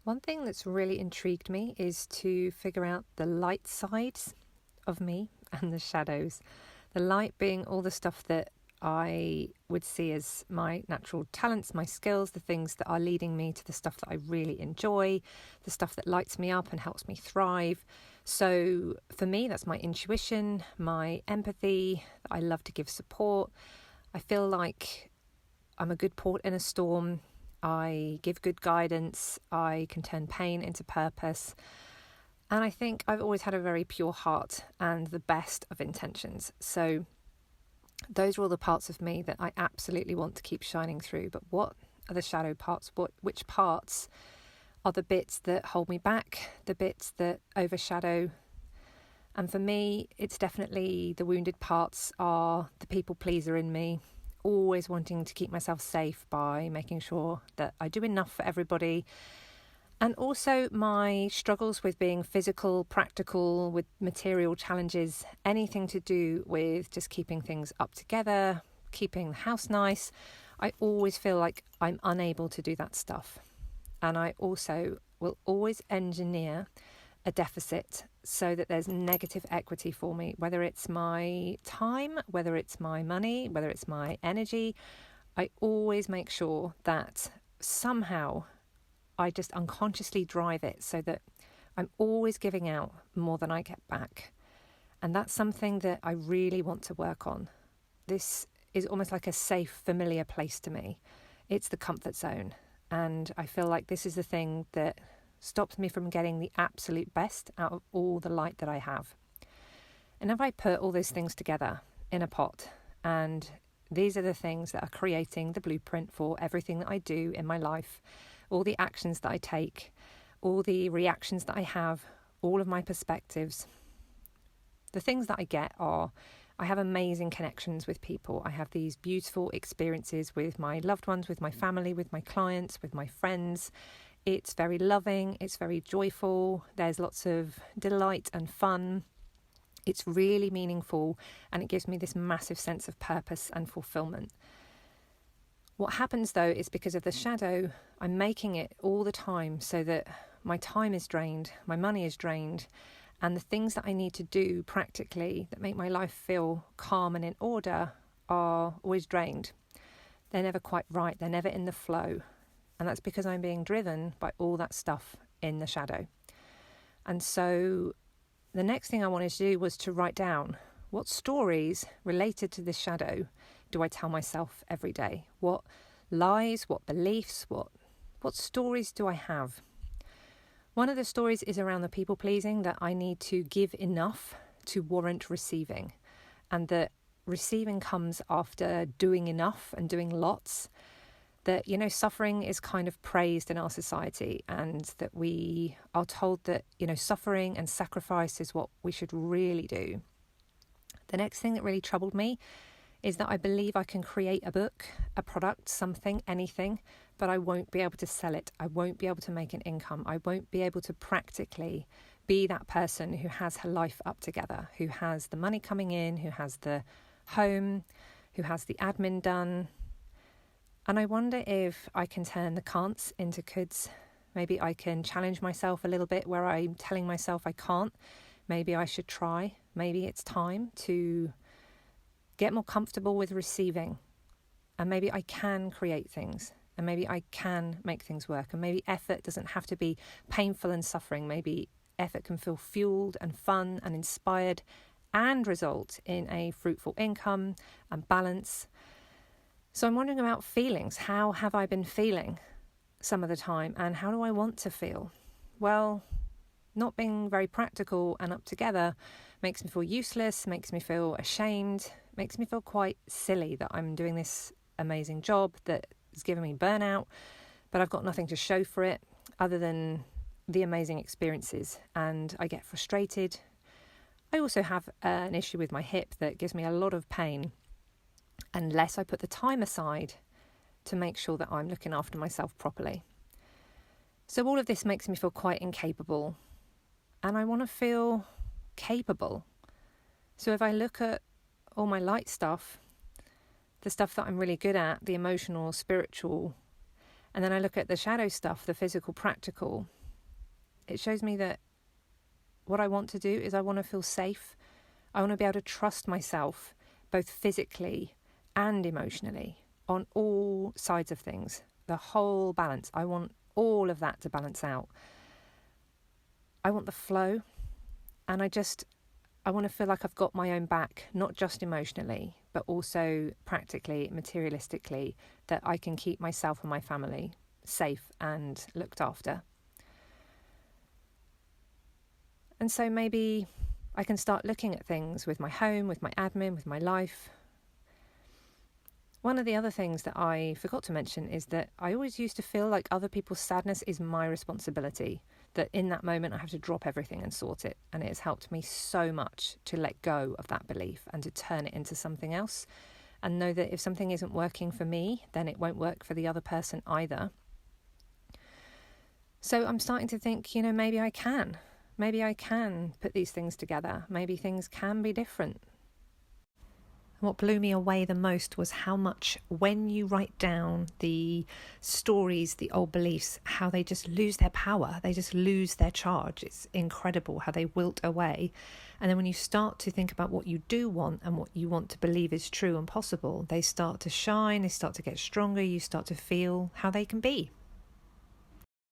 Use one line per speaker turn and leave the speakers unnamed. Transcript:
One thing that's really intrigued me is to figure out the light sides of me and the shadows. The light being all the stuff that I would see as my natural talents, my skills, the things that are leading me to the stuff that I really enjoy, the stuff that lights me up and helps me thrive. So for me, that's my intuition, my empathy. I love to give support. I feel like I'm a good port in a storm. I give good guidance. I can turn pain into purpose. And I think I've always had a very pure heart and the best of intentions. So those are all the parts of me that I absolutely want to keep shining through. But what are the shadow parts? Which parts are the bits that hold me back, the bits that overshadow? And for me, it's definitely the wounded parts are the people pleaser in me, always wanting to keep myself safe by making sure that I do enough for everybody. And also my struggles with being physical, practical, with material challenges, anything to do with just keeping things up together, keeping the house nice. I always feel like I'm unable to do that stuff. And I also will always engineer a deficit so that there's negative equity for me, whether it's my time, whether it's my money, whether it's my energy. I always make sure that somehow I just unconsciously drive it so that I'm always giving out more than I get back. And that's something that I really want to work on. This is almost like a safe, familiar place to me. It's the comfort zone. And I feel like this is the thing that stops me from getting the absolute best out of all the light that I have. And if I put all those things together in a pot, and these are the things that are creating the blueprint for everything that I do in my life, all the actions that I take, all the reactions that I have, all of my perspectives, the things that I get are, I have amazing connections with people. I have these beautiful experiences with my loved ones, with my family, with my clients, with my friends. It's very loving, it's very joyful, there's lots of delight and fun. It's really meaningful and it gives me this massive sense of purpose and fulfillment. What happens though is because of the shadow, I'm making it all the time so that my time is drained, my money is drained, and the things that I need to do practically that make my life feel calm and in order are always drained. They're never quite right, they're never in the flow. And that's because I'm being driven by all that stuff in the shadow. And so the next thing I wanted to do was to write down what stories related to this shadow do I tell myself every day? What lies, what beliefs, what stories do I have? One of the stories is around the people pleasing, that I need to give enough to warrant receiving, and that receiving comes after doing enough and doing lots. That, suffering is kind of praised in our society, and that we are told that, suffering and sacrifice is what we should really do. The next thing that really troubled me is that I believe I can create a book, a product, something, anything, but I won't be able to sell it. I won't be able to make an income. I won't be able to practically be that person who has her life up together, who has the money coming in, who has the home, who has the admin done. And I wonder if I can turn the can'ts into coulds. Maybe I can challenge myself a little bit where I'm telling myself I can't. Maybe I should try. Maybe it's time to get more comfortable with receiving. And maybe I can create things. And maybe I can make things work. And maybe effort doesn't have to be painful and suffering. Maybe effort can feel fueled and fun and inspired and result in a fruitful income and balance. So I'm wondering about feelings. How have I been feeling some of the time, and how do I want to feel? Well, not being very practical and up together makes me feel useless, makes me feel ashamed, makes me feel quite silly that I'm doing this amazing job that is giving me burnout, but I've got nothing to show for it other than the amazing experiences, and I get frustrated. I also have an issue with my hip that gives me a lot of pain unless I put the time aside to make sure that I'm looking after myself properly. So all of this makes me feel quite incapable, and I want to feel capable. So if I look at all my light stuff, the stuff that I'm really good at, the emotional, spiritual, And then I look at the shadow stuff, the physical, practical. It shows me that what I want to do is I want to feel safe. I want to be able to trust myself, both physically and emotionally, on all sides of things. The whole balance. I want all of that to balance out. I want the flow, and I want to feel like I've got my own back, not just emotionally, but also practically, materialistically, that I can keep myself and my family safe and looked after. And so maybe I can start looking at things with my home, with my admin, with my life. One of the other things that I forgot to mention is that I always used to feel like other people's sadness is my responsibility, that in that moment I have to drop everything and sort it. And it has helped me so much to let go of that belief and to turn it into something else, and know that if something isn't working for me, then it won't work for the other person either. So I'm starting to think, maybe I can put these things together. Maybe things can be different. What blew me away the most was how much, when you write down the stories, the old beliefs, how they just lose their power, they just lose their charge. It's incredible how they wilt away. And then when you start to think about what you do want and what you want to believe is true and possible, they start to shine, they start to get stronger, you start to feel how they can be.